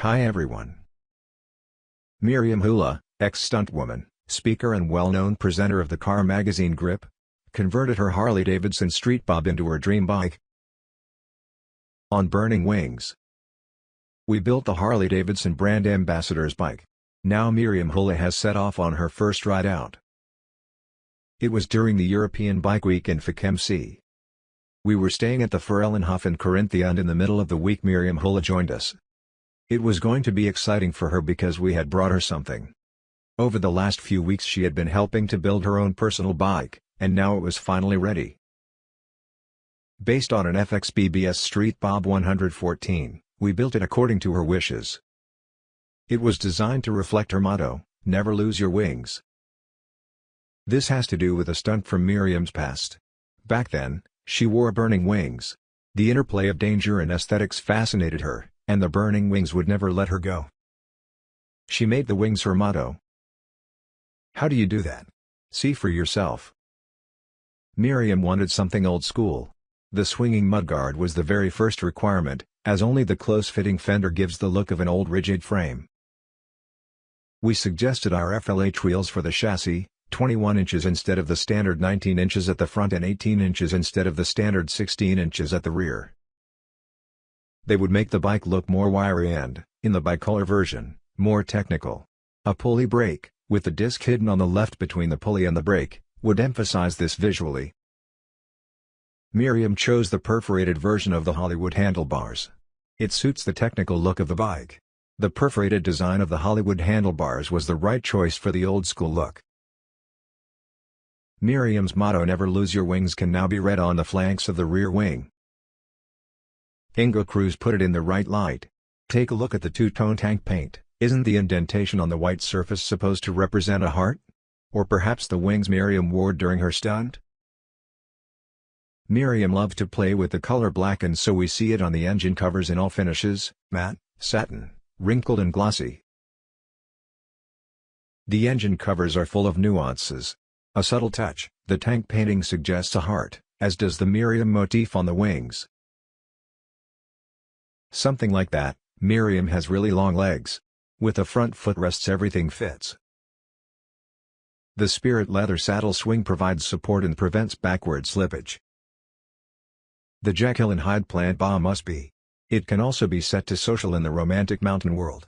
Hi everyone. Miriam Hula, ex-stuntwoman, speaker and well-known presenter of the car magazine Grip, converted her Harley-Davidson Street Bob into her dream bike. On burning wings. We built the Harley-Davidson brand ambassador's bike. Now Miriam Hula has set off on her first ride out. It was during the European Bike Week in FCMC. We were staying at the Forellenhof in Carinthia, and in the middle of the week Miriam Hula joined us. It was going to be exciting for her because we had brought her something. Over the last few weeks she had been helping to build her own personal bike, and now it was finally ready. Based on an FXBBS Street Bob 114, we built it according to her wishes. It was designed to reflect her motto, "Never lose your wings." This has to do with a stunt from Miriam's past. Back then, she wore burning wings. The interplay of danger and aesthetics fascinated her, and the burning wings would never let her go. She made the wings her motto. How do you do that? See for yourself. Miriam wanted something old school. The swinging mudguard was the very first requirement, as only the close-fitting fender gives the look of an old rigid frame. We suggested our FLH wheels for the chassis, 21 inches instead of the standard 19 inches at the front and 18 inches instead of the standard 16 inches at the rear. They would make the bike look more wiry and, in the bicolor version, more technical. A pulley brake, with the disc hidden on the left between the pulley and the brake, would emphasize this visually. Miriam chose the perforated version of the Hollywood handlebars. It suits the technical look of the bike. The perforated design of the Hollywood handlebars was the right choice for the old-school look. Miriam's motto "Never lose your wings" can now be read on the flanks of the rear wing. Ingo Cruz put it in the right light. Take a look at the two-tone tank paint. Isn't the indentation on the white surface supposed to represent a heart? Or perhaps the wings Miriam wore during her stunt? Miriam loved to play with the color black, and so we see it on the engine covers in all finishes: matte, satin, wrinkled and glossy. The engine covers are full of nuances. A subtle touch, the tank painting suggests a heart, as does the Miriam motif on the wings. Something like that. Miriam has really long legs. With the front footrests everything fits. The Spirit leather saddle swing provides support and prevents backward slippage. The Jekill and Hyde plant bar must be. It can also be set to social in the romantic mountain world.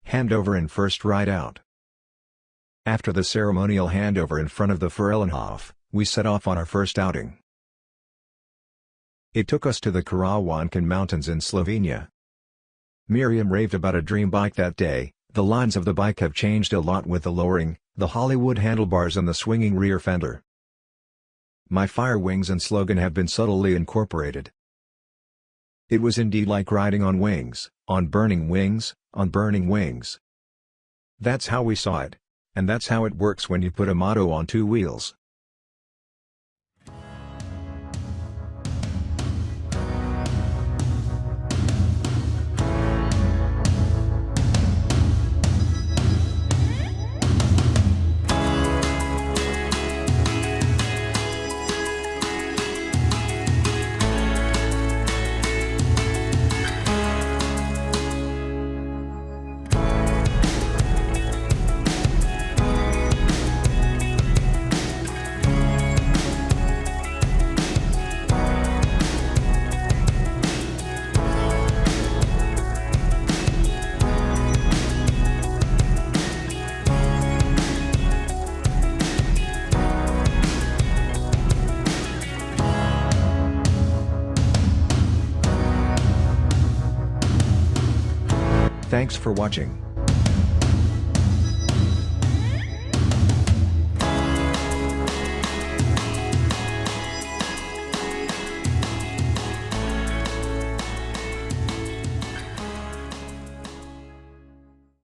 Handover and first ride out. After the ceremonial handover in front of the Forellenhof, we set off on our first outing. It took us to the Karawankan Mountains in Slovenia. Miriam raved about a dream bike that day. The lines of the bike have changed a lot with the lowering, the Hollywood handlebars and the swinging rear fender. My fire wings and slogan have been subtly incorporated. It was indeed like riding on wings, on burning wings, on burning wings. That's how we saw it. And that's how it works when you put a motto on two wheels. Thanks for watching.